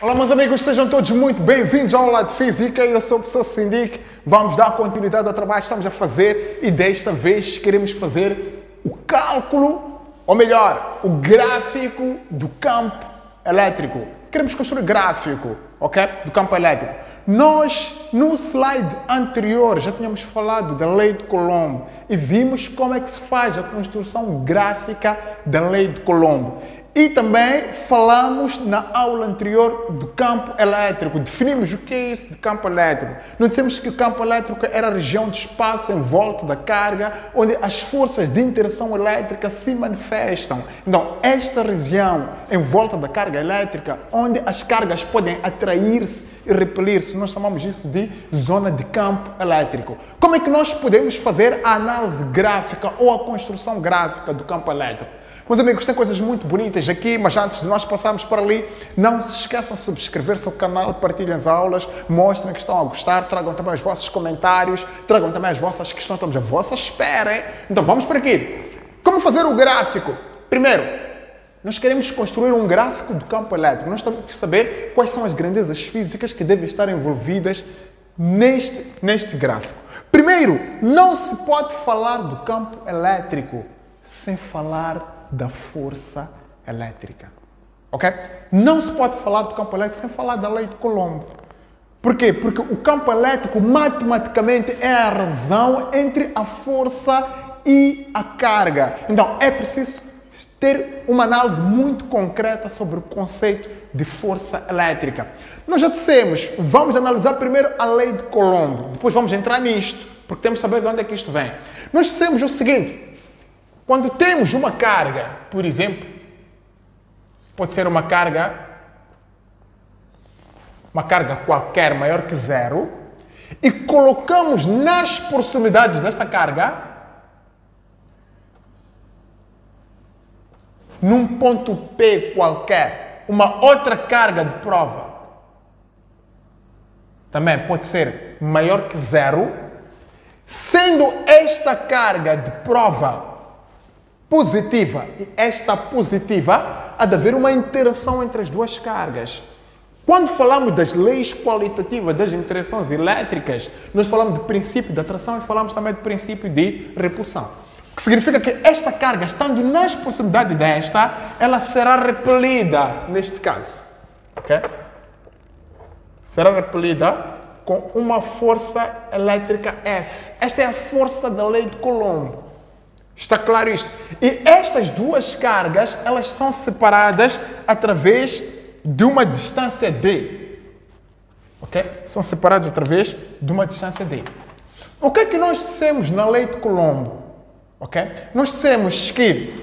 Olá meus amigos, sejam todos muito bem-vindos ao Aula de Física. Eu sou o professor Sindic. Vamos dar continuidade ao trabalho que estamos a fazer e desta vez queremos fazer o cálculo, ou melhor, o gráfico do campo elétrico. Queremos construir gráfico, ok? Do campo elétrico. Nós, no slide anterior, já tínhamos falado da lei de Coulomb e vimos como é que se faz a construção gráfica da lei de Coulomb. E também falamos na aula anterior do campo elétrico. Definimos o que é isso de campo elétrico. Nós dissemos que o campo elétrico era a região de espaço em volta da carga, onde as forças de interação elétrica se manifestam. Então, esta região em volta da carga elétrica, onde as cargas podem atrair-se e repelir-se, nós chamamos isso de zona de campo elétrico. Como é que nós podemos fazer a análise gráfica ou a construção gráfica do campo elétrico? Meus amigos, tem coisas muito bonitas aqui, mas antes de nós passarmos por ali, não se esqueçam de subscrever-se ao canal, partilhem as aulas, mostrem que estão a gostar, tragam também os vossos comentários, tragam também as vossas questões, estamos à vossa espera, hein? Então vamos por aqui. Como fazer o gráfico? Primeiro, nós queremos construir um gráfico do campo elétrico. Nós temos que saber quais são as grandezas físicas que devem estar envolvidas neste gráfico. Primeiro, não se pode falar do campo elétrico sem falar da força elétrica, ok? Não se pode falar do campo elétrico sem falar da lei de Coulomb. Por quê? Porque o campo elétrico, matematicamente, é a razão entre a força e a carga. Então, é preciso ter uma análise muito concreta sobre o conceito de força elétrica. Nós já dissemos, vamos analisar primeiro a lei de Coulomb, depois vamos entrar nisto, porque temos que saber de onde é que isto vem. Nós dissemos o seguinte: quando temos uma carga, por exemplo, pode ser uma carga qualquer maior que zero, e colocamos nas proximidades desta carga, num ponto P qualquer, uma outra carga de prova, também pode ser maior que zero, sendo esta carga de prova positiva e esta positiva, há de haver uma interação entre as duas cargas. Quando falamos das leis qualitativas das interações elétricas, nós falamos de princípio de atração e falamos também de princípio de repulsão. O que significa que esta carga, estando nas proximidades desta, ela será repelida, neste caso. Okay? Será repelida com uma força elétrica F. Esta é a força da lei de Coulomb. Está claro isto? E estas duas cargas, elas são separadas através de uma distância D. Ok? São separadas através de uma distância D. O que é que nós dissemos na lei de Coulomb? Ok? Nós dissemos que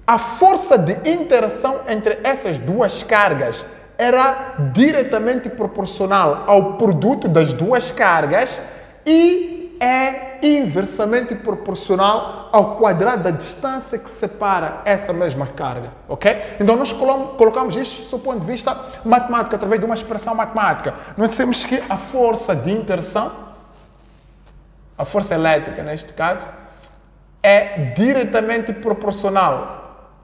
a força de interação entre essas duas cargas era diretamente proporcional ao produto das duas cargas e é inversamente proporcional ao quadrado da distância que separa essa mesma carga, ok? Então nós colocamos isto do ponto de vista matemático, através de uma expressão matemática. Nós dissemos que a força de interação, a força elétrica neste caso, é diretamente proporcional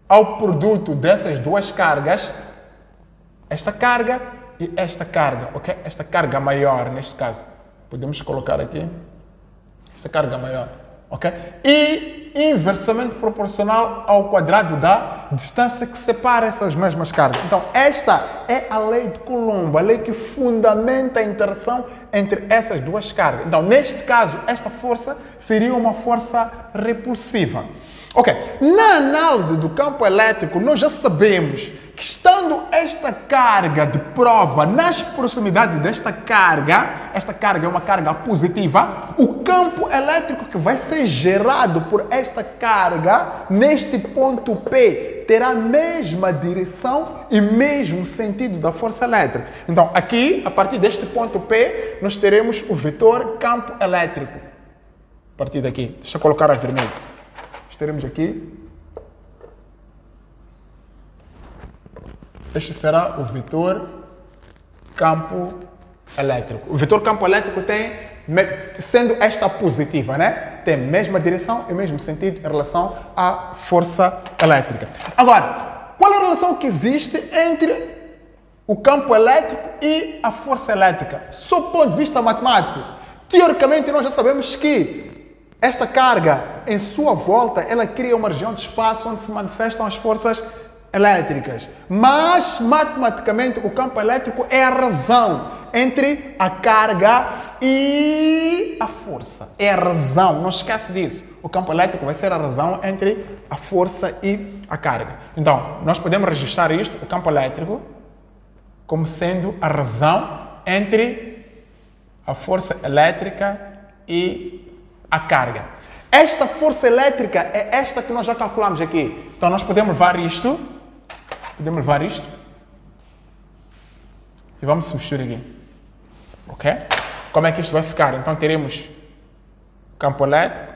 ao produto dessas duas cargas, esta carga e esta carga, ok? Esta carga maior neste caso. Podemos colocar aqui esta carga maior, ok? E inversamente proporcional ao quadrado da distância que separa essas mesmas cargas. Então, esta é a lei de Coulomb, a lei que fundamenta a interação entre essas duas cargas. Então, neste caso, esta força seria uma força repulsiva. Ok, na análise do campo elétrico, nós já sabemos que estando esta carga de prova nas proximidades desta carga, esta carga é uma carga positiva, o campo elétrico que vai ser gerado por esta carga neste ponto P terá a mesma direção e mesmo sentido da força elétrica. Então, aqui, a partir deste ponto P, nós teremos o vetor campo elétrico. A partir daqui, deixa eu colocar a vermelho. Teremos aqui, este será o vetor campo elétrico. O vetor campo elétrico tem, sendo esta positiva, né? Tem a mesma direção e o mesmo sentido em relação à força elétrica. Agora, qual é a relação que existe entre o campo elétrico e a força elétrica. Sob o ponto de vista matemático, teoricamente nós já sabemos que esta carga em sua volta, ela cria uma região de espaço onde se manifestam as forças elétricas. Mas, matematicamente, o campo elétrico é a razão entre a carga e a força. É a razão, não esquece disso. O campo elétrico vai ser a razão entre a força e a carga. Então, nós podemos registrar isto, o campo elétrico, como sendo a razão entre a força elétrica e a carga. Esta força elétrica é esta que nós já calculamos aqui. Então, nós podemos levar isto e vamos substituir aqui. Ok? Como é que isto vai ficar? Então, teremos campo elétrico,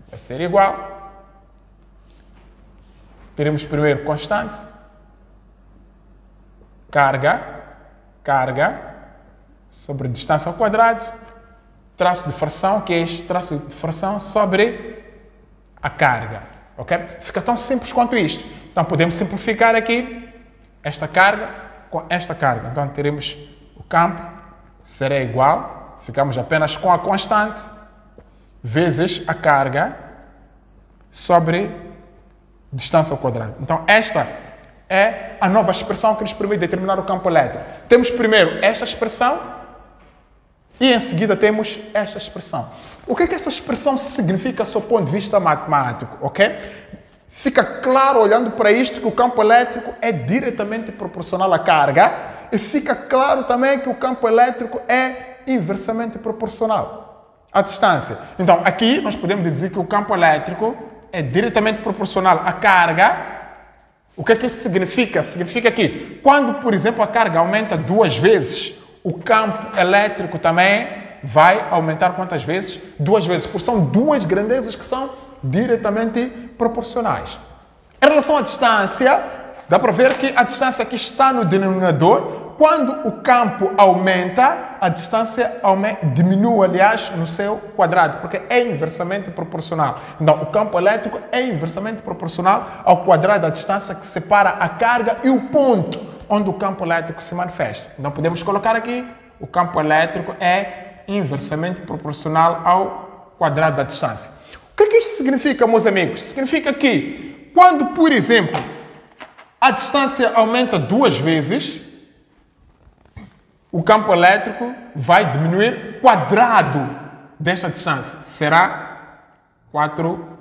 vai ser igual. Teremos primeiro constante, carga, sobre distância ao quadrado, traço de fração, que é este traço de fração sobre a carga. Ok? Fica tão simples quanto isto. Então, podemos simplificar aqui esta carga com esta carga. Então, teremos o campo, será igual, ficamos apenas com a constante, vezes a carga, sobre distância ao quadrado. Então, esta é a nova expressão que nos permite determinar o campo elétrico. Temos primeiro esta expressão e em seguida temos esta expressão. O que é que esta expressão significa sob o ponto de vista matemático? Ok? Fica claro, olhando para isto, que o campo elétrico é diretamente proporcional à carga e fica claro também que o campo elétrico é inversamente proporcional à distância. Então, aqui nós podemos dizer que o campo elétrico é diretamente proporcional à carga. O que é que isso significa? Significa que quando, por exemplo, a carga aumenta 2 vezes, o campo elétrico também vai aumentar quantas vezes? 2 vezes, porque são duas grandezas que são diretamente proporcionais. Em relação à distância, dá para ver que a distância aqui está no denominador. Quando o campo aumenta, a distância diminui, aliás, no seu quadrado, porque é inversamente proporcional. Então, o campo elétrico é inversamente proporcional ao quadrado da distância que separa a carga e o ponto onde o campo elétrico se manifesta. Então, podemos colocar aqui, o campo elétrico é inversamente proporcional ao quadrado da distância. O que é que isto significa, meus amigos? Significa que, quando, por exemplo, a distância aumenta 2 vezes, o campo elétrico vai diminuir o quadrado desta distância. Será 4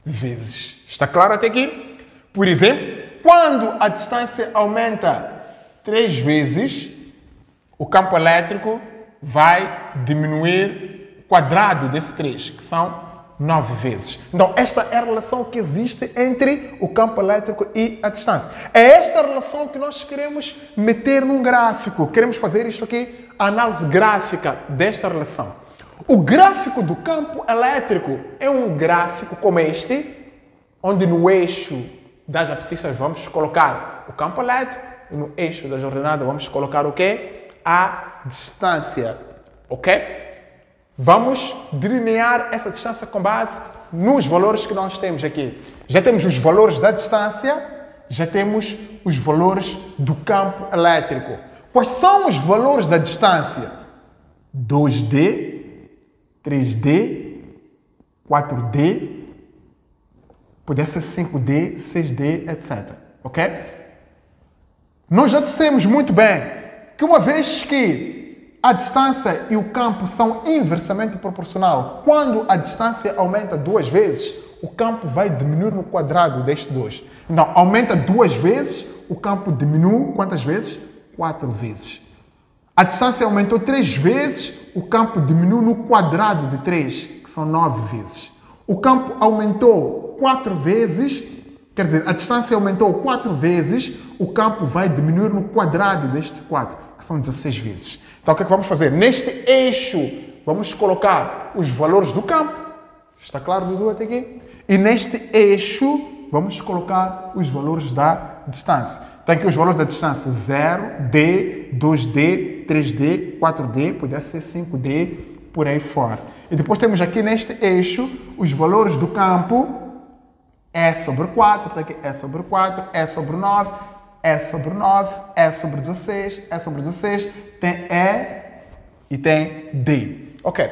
vezes. Está claro até aqui? Por exemplo, quando a distância aumenta 3 vezes, o campo elétrico vai diminuir o quadrado desse 3, que são 9 vezes. Então, esta é a relação que existe entre o campo elétrico e a distância. É esta relação que nós queremos meter num gráfico. Queremos fazer isto aqui, a análise gráfica desta relação. O gráfico do campo elétrico é um gráfico como este, onde no eixo das abscissas vamos colocar o campo elétrico e no eixo das ordenadas vamos colocar o quê? A distância. Ok? Vamos delinear essa distância com base nos valores que nós temos aqui. Já temos os valores da distância, já temos os valores do campo elétrico. Quais são os valores da distância? 2D, 3D, 4D, pode ser 5D, 6D, etc. Ok? Nós já dissemos muito bem que uma vez que a distância e o campo são inversamente proporcional. Quando a distância aumenta 2 vezes, o campo vai diminuir no quadrado deste 2. Então, aumenta 2 vezes, o campo diminui quantas vezes? 4 vezes. A distância aumentou 3 vezes, o campo diminui no quadrado de 3, que são 9 vezes. O campo aumentou 4 vezes, quer dizer, a distância aumentou 4 vezes, o campo vai diminuir no quadrado deste 4, que são 16 vezes. Então, o que é que vamos fazer? Neste eixo, vamos colocar os valores do campo. Está claro, Dudu, até aqui? E neste eixo, vamos colocar os valores da distância. Então, aqui os valores da distância: 0, D, 2D, 3D, 4D, pode ser 5D, por aí fora. E depois temos aqui neste eixo os valores do campo: E sobre 4, está aqui E sobre 4, E sobre 9, E sobre 9, E sobre 16, E sobre 16, tem E e tem D. Ok.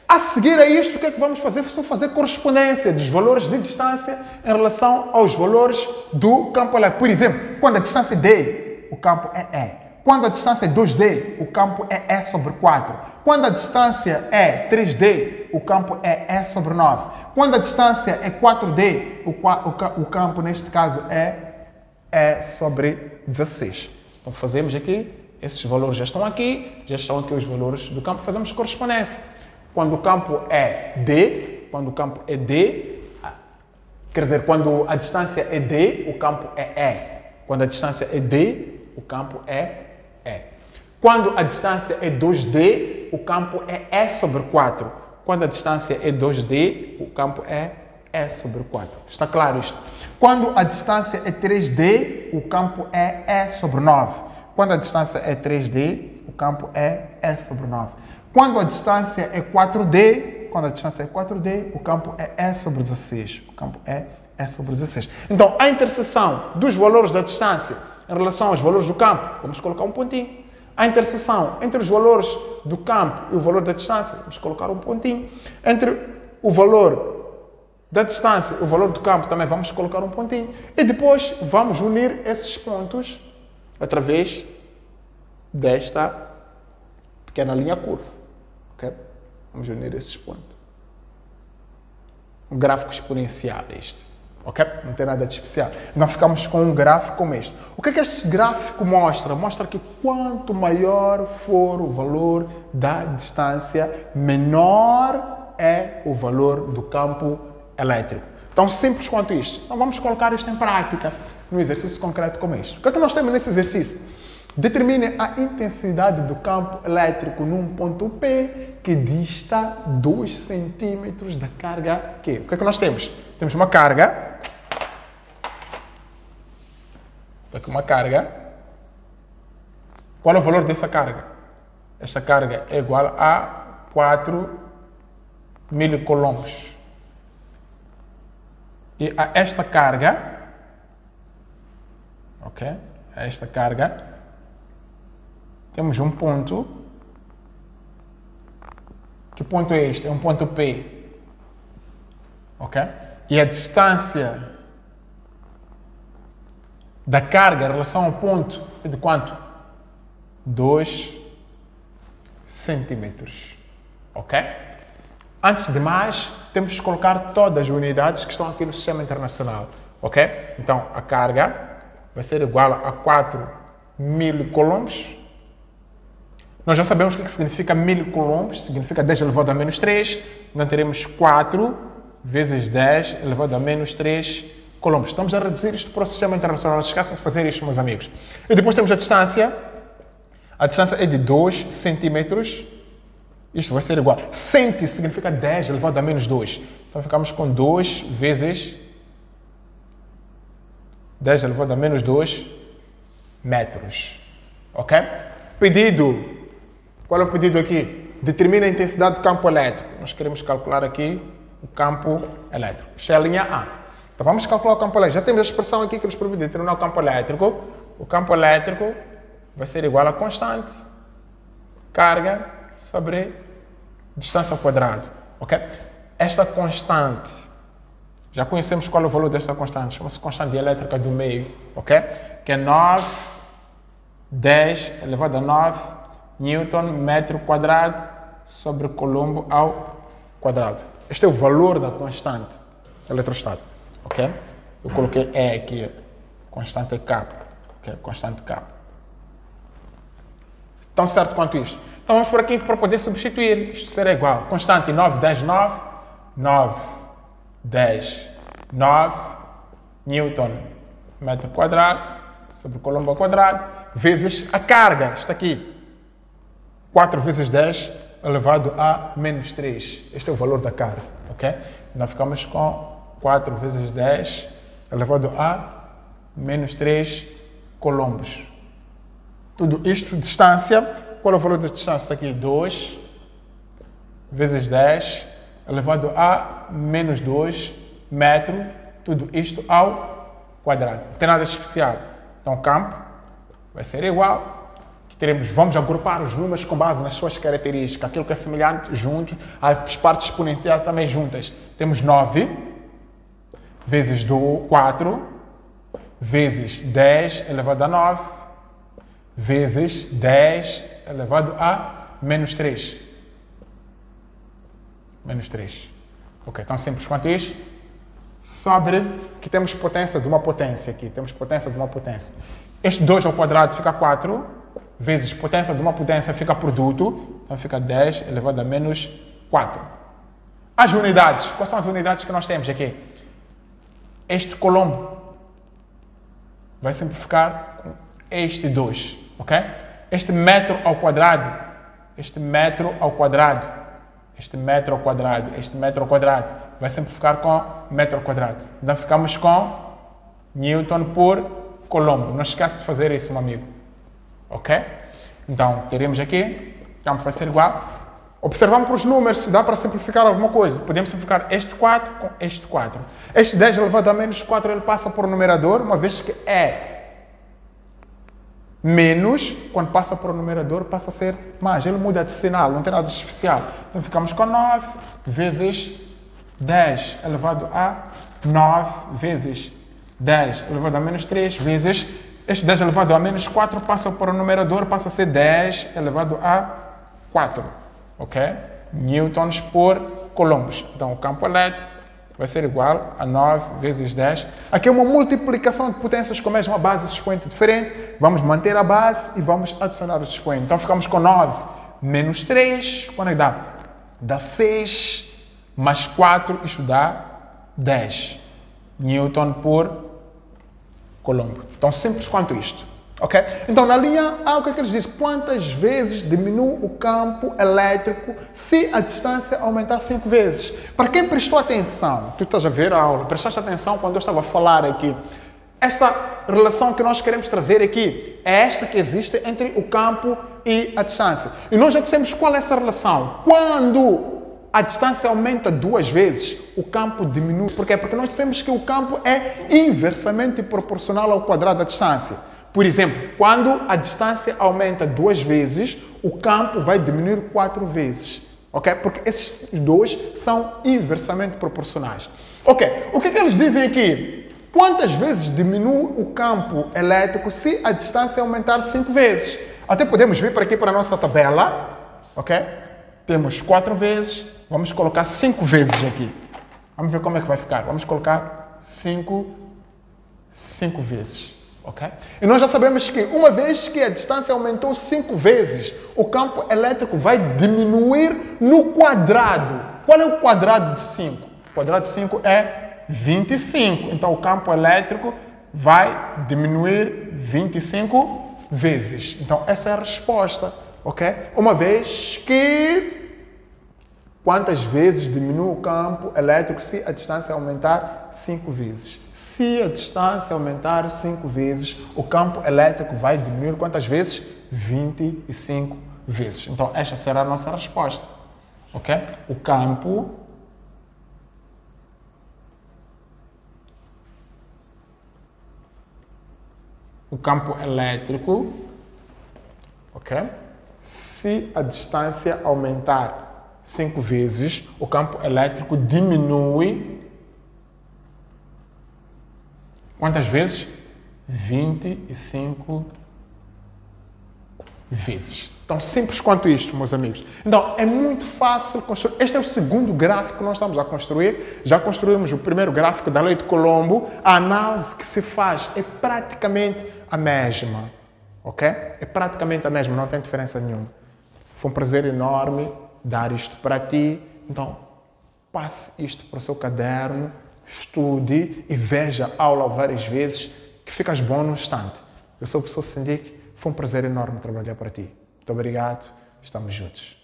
A seguir a isto, o que é que vamos fazer? Vamos fazer correspondência dos valores de distância em relação aos valores do campo elétrico. Por exemplo, quando a distância é D, o campo é E. Quando a distância é 2D, o campo é E sobre 4. Quando a distância é 3D, o campo é E sobre 9. Quando a distância é 4D, o campo, neste caso, é E sobre 16. Então, fazemos aqui, esses valores já estão aqui os valores do campo, fazemos correspondência. Quando o campo é D, quer dizer, quando a distância é D, o campo é E. Quando a distância é D, o campo é E. Quando a distância é 2D, o campo é E sobre 4. Quando a distância é 2D, o campo é E sobre 4. Está claro isto? Quando a distância é 3D, o campo é E sobre 9. Quando a distância é 3D, o campo é E sobre 9. Quando a distância é 4D, o campo é E sobre 16. O campo é E sobre 16. Então, a interseção dos valores da distância em relação aos valores do campo, vamos colocar um pontinho. A interseção entre os valores do campo e o valor da distância, vamos colocar um pontinho. Entre o valor da distância e o valor do campo, também vamos colocar um pontinho. E depois vamos unir esses pontos através desta pequena linha curva. Okay? Vamos unir esses pontos. Um gráfico exponencial este. Okay? Não tem nada de especial. Nós ficamos com um gráfico como este. O que é que este gráfico mostra? Mostra que quanto maior for o valor da distância, menor é o valor do campo elétrico. Tão simples quanto isto. Então vamos colocar isto em prática num exercício concreto como este. O que é que nós temos nesse exercício? Determine a intensidade do campo elétrico num ponto P que dista 2 centímetros da carga Q. O que é que nós temos? Temos uma carga. Aqui uma carga. Qual é o valor dessa carga? Esta carga é igual a 4 milicoulombs. E a esta carga, ok? A esta carga, temos um ponto. Que ponto é este? É um ponto P. Ok? E a distância da carga em relação ao ponto é de quanto? 2 centímetros. Ok? Antes de mais, temos que colocar todas as unidades que estão aqui no sistema internacional. Ok? Então, a carga vai ser igual a 4 milicoulombs. Nós já sabemos o que significa milicoulombs, significa 10 elevado a menos 3. Então teremos 4 vezes 10 elevado a menos 3 coulombs. Estamos a reduzir isto para o sistema internacional. Não se esqueçam de fazer isto, meus amigos. E depois temos a distância. A distância é de 2 centímetros. Isto vai ser igual. Centi significa 10 elevado a menos 2. Então ficamos com 2 vezes 10 elevado a menos 2 metros. Ok? Pedido. Qual é o pedido aqui? Determina a intensidade do campo elétrico. Nós queremos calcular aqui o campo elétrico. Isto é a linha A. Então vamos calcular o campo elétrico. Já temos a expressão aqui que nos permite determinar o campo elétrico. O campo elétrico vai ser igual a constante carga sobre distância ao quadrado. Ok? Esta constante, já conhecemos qual é o valor desta constante. Chama-se constante dielétrica do meio. Ok? Que é 9, 10 elevado a 9 Newton metro quadrado sobre Coulomb ao quadrado. Este é o valor da constante eletrostática. Ok? Eu coloquei E aqui. Constante é K. Ok? Constante K. Tão certo quanto isto. Então vamos por aqui para poder substituir. Isto será igual. Constante 9, 10, 9. 9, 10, 9 Newton metro quadrado sobre Coulomb ao quadrado vezes a carga. Está aqui. 4 vezes 10 elevado a menos 3. Este é o valor da carga, ok? Nós ficamos com 4 vezes 10 elevado a menos 3 coulombs. Tudo isto, distância. Qual é o valor da distância aqui? 2 vezes 10 elevado a menos 2 metro. Tudo isto ao quadrado. Não tem nada de especial. Então o campo vai ser igual. Vamos agrupar os números com base nas suas características. Aquilo que é semelhante juntos, as partes exponenciais também juntas. Temos 9 vezes 4 vezes 10 elevado a 9 vezes 10 elevado a menos 3. Menos 3. Ok, tão simples quanto isso. Sobre que temos potência de uma potência aqui. Temos potência de uma potência. Este 2 ao quadrado fica 4, vezes potência de uma potência fica produto. Então fica 10 elevado a menos 4. As unidades. Quais são as unidades que nós temos aqui? Este colombo vai simplificar com este 2. Ok? Este metro ao quadrado. Este metro ao quadrado. Este metro ao quadrado. Este metro ao quadrado. Vai simplificar com metro ao quadrado. Então ficamos com Newton por Colombo. Não esqueça de fazer isso, meu amigo. Ok? Então, teremos aqui, o campo vai ser igual. Observamos para os números se dá para simplificar alguma coisa. Podemos simplificar este 4 com este 4. Este 10 elevado a menos 4, ele passa por numerador, uma vez que é menos, quando passa para o numerador, passa a ser mais. Ele muda de sinal, não tem nada de especial. Então, ficamos com 9 vezes 10 elevado a 9 vezes 10 elevado a menos 3 vezes este 10 elevado a menos 4 passa para o numerador, passa a ser 10 elevado a 4. Ok? Newtons por coulombs. Então, o campo elétrico vai ser igual a 9 vezes 10. Aqui é uma multiplicação de potências com a mesma base e expoente diferente. Vamos manter a base e vamos adicionar os expoentes. Então, ficamos com 9 menos 3. Quando é que dá? Dá 6. Mais 4, isto dá 10 Newton por Colombo. Tão simples quanto isto. Ok? Então, na linha A, o que é que eles dizem? Quantas vezes diminui o campo elétrico se a distância aumentar 5 vezes? Para quem prestou atenção, tu estás a ver a aula, prestaste atenção quando eu estava a falar aqui. Esta relação que nós queremos trazer aqui é esta que existe entre o campo e a distância. E nós já dissemos qual é essa relação. Quando a distância aumenta 2 vezes, o campo diminui. Por quê? Porque nós dissemos que o campo é inversamente proporcional ao quadrado da distância. Por exemplo, quando a distância aumenta 2 vezes, o campo vai diminuir 4 vezes. Ok? Porque esses dois são inversamente proporcionais. Ok, o que é que eles dizem aqui? Quantas vezes diminui o campo elétrico se a distância aumentar 5 vezes? Até podemos vir para aqui para a nossa tabela. Ok? Temos 4 vezes. Vamos colocar 5 vezes aqui. Vamos ver como é que vai ficar. Vamos colocar 5 vezes. Ok? E nós já sabemos que uma vez que a distância aumentou 5 vezes, o campo elétrico vai diminuir no quadrado. Qual é o quadrado de 5? O quadrado de 5 é 25. Então o campo elétrico vai diminuir 25 vezes. Então essa é a resposta. Ok? Uma vez que... Quantas vezes diminui o campo elétrico se a distância aumentar 5 vezes? Se a distância aumentar 5 vezes, o campo elétrico vai diminuir quantas vezes? 25 vezes. Então, esta será a nossa resposta. Ok? O campo elétrico, ok? Se a distância aumentar 5 vezes, o campo elétrico diminui quantas vezes? 25 vezes. Tão simples quanto isto, meus amigos. Então, é muito fácil construir. Este é o segundo gráfico que nós estamos a construir. Já construímos o primeiro gráfico da lei de Colombo. A análise que se faz é praticamente a mesma. Ok? É praticamente a mesma, não tem diferença nenhuma. Foi um prazer enorme dar isto para ti. Então, passe isto para o seu caderno, estude e veja a aula várias vezes, que ficas bom no instante. Eu sou o professor Sindic, foi um prazer enorme trabalhar para ti. Muito obrigado, estamos juntos.